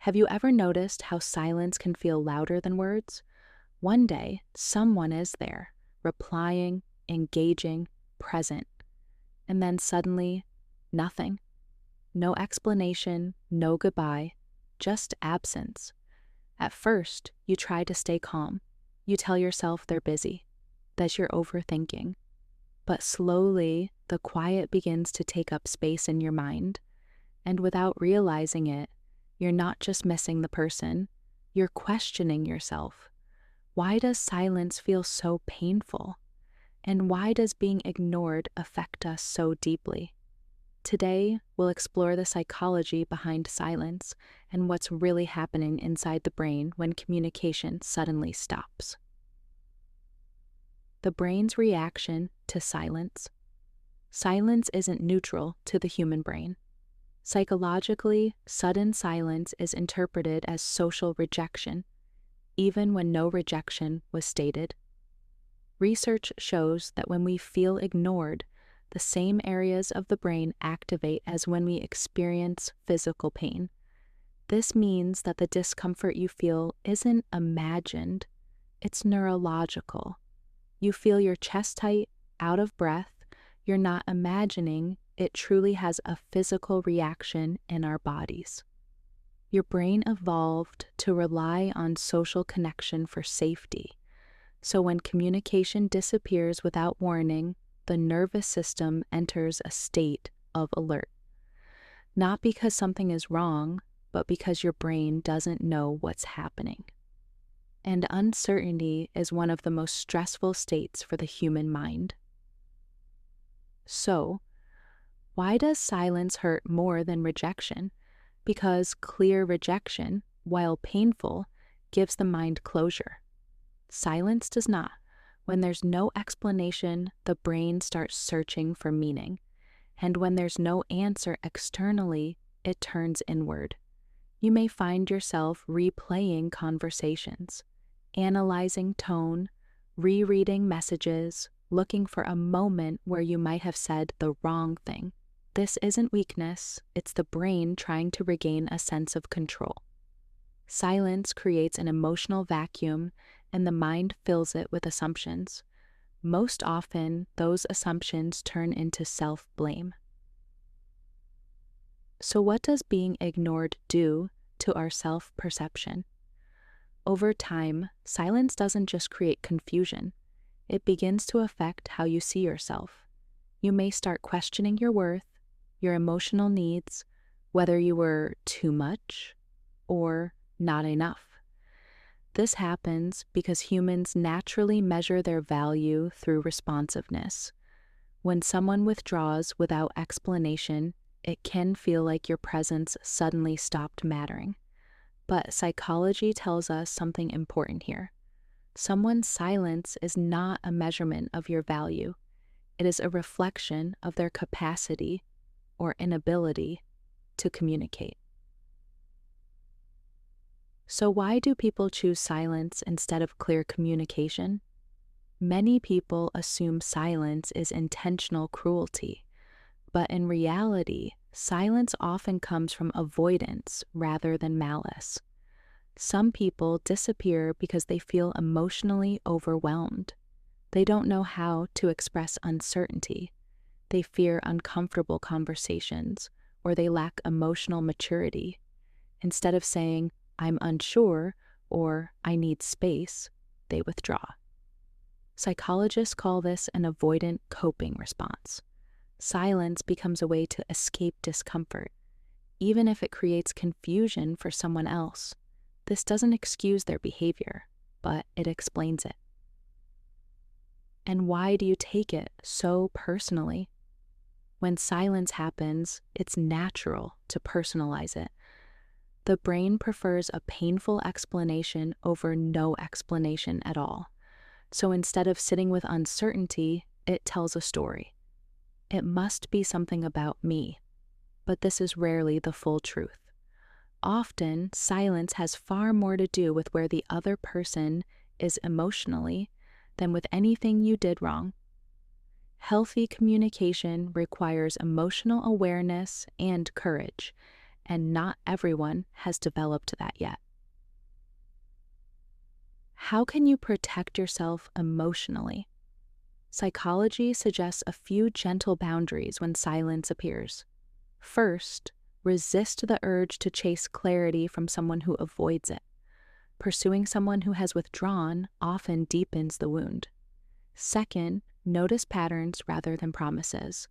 Have you ever noticed how silence can feel louder than words? One day, someone is there, replying, engaging, present, and then suddenly, nothing. No explanation, no goodbye, just absence. At first, you try to stay calm. You tell yourself they're busy, that you're overthinking. But slowly, the quiet begins to take up space in your mind, and without realizing it, you're not just missing the person, you're questioning yourself. Why does silence feel so painful? And why does being ignored affect us so deeply? Today, we'll explore the psychology behind silence and what's really happening inside the brain when communication suddenly stops. The brain's reaction to silence. Silence isn't neutral to the human brain. Psychologically, sudden silence is interpreted as social rejection, even when no rejection was stated. Research shows that when we feel ignored, the same areas of the brain activate as when we experience physical pain. This means that the discomfort you feel isn't imagined, it's neurological. You feel your chest tight, out of breath. You're not imagining, it truly has a physical reaction in our bodies. Your brain evolved to rely on social connection for safety. So when communication disappears without warning, the nervous system enters a state of alert. Not because something is wrong, but because your brain doesn't know what's happening. And uncertainty is one of the most stressful states for the human mind. So, why does silence hurt more than rejection? Because clear rejection, while painful, gives the mind closure. Silence does not. When there's no explanation, the brain starts searching for meaning. And when there's no answer externally, it turns inward. You may find yourself replaying conversations, analyzing tone, rereading messages, looking for a moment where you might have said the wrong thing. This isn't weakness, it's the brain trying to regain a sense of control. Silence creates an emotional vacuum, and the mind fills it with assumptions. Most often, those assumptions turn into self-blame. So what does being ignored do to our self-perception? Over time, silence doesn't just create confusion. It begins to affect how you see yourself. You may start questioning your worth, your emotional needs, whether you were too much or not enough. This happens because humans naturally measure their value through responsiveness. When someone withdraws without explanation, it can feel like your presence suddenly stopped mattering. But psychology tells us something important here. Someone's silence is not a measurement of your value. It is a reflection of their capacity or inability to communicate. So why do people choose silence instead of clear communication? Many people assume silence is intentional cruelty, but in reality, silence often comes from avoidance rather than malice. Some people disappear because they feel emotionally overwhelmed. They don't know how to express uncertainty. They fear uncomfortable conversations, or they lack emotional maturity. Instead of saying, "I'm unsure," or "I need space," they withdraw. Psychologists call this an avoidant coping response. Silence becomes a way to escape discomfort, even if it creates confusion for someone else. This doesn't excuse their behavior, but it explains it. And why do you take it so personally? When silence happens, it's natural to personalize it. The brain prefers a painful explanation over no explanation at all. So instead of sitting with uncertainty, it tells a story. It must be something about me, but this is rarely the full truth. Often, silence has far more to do with where the other person is emotionally than with anything you did wrong. Healthy communication requires emotional awareness and courage, and not everyone has developed that yet. How can you protect yourself emotionally? Psychology suggests a few gentle boundaries when silence appears. First, resist the urge to chase clarity from someone who avoids it. Pursuing someone who has withdrawn often deepens the wound. Second, notice patterns rather than promises.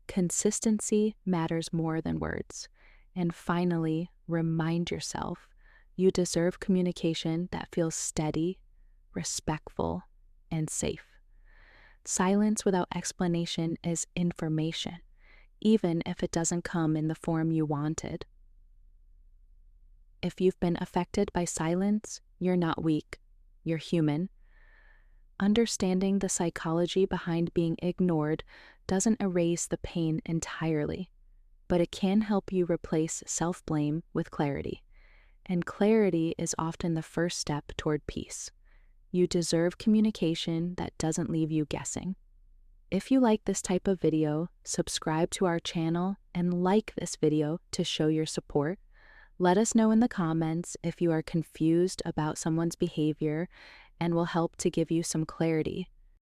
Consistency matters more than words. And finally, remind yourself you deserve communication that feels steady, respectful, and safe. Silence without explanation is information, even if it doesn't come in the form you wanted. If you've been affected by silence, you're not weak, you're human. Understanding the psychology behind being ignored doesn't erase the pain entirely, but it can help you replace self-blame with clarity. And clarity is often the first step toward peace. You deserve communication that doesn't leave you guessing. If you like this type of video, subscribe to our channel and like this video to show your support. Let us know in the comments if you are confused about someone's behavior, and we'll help to give you some clarity.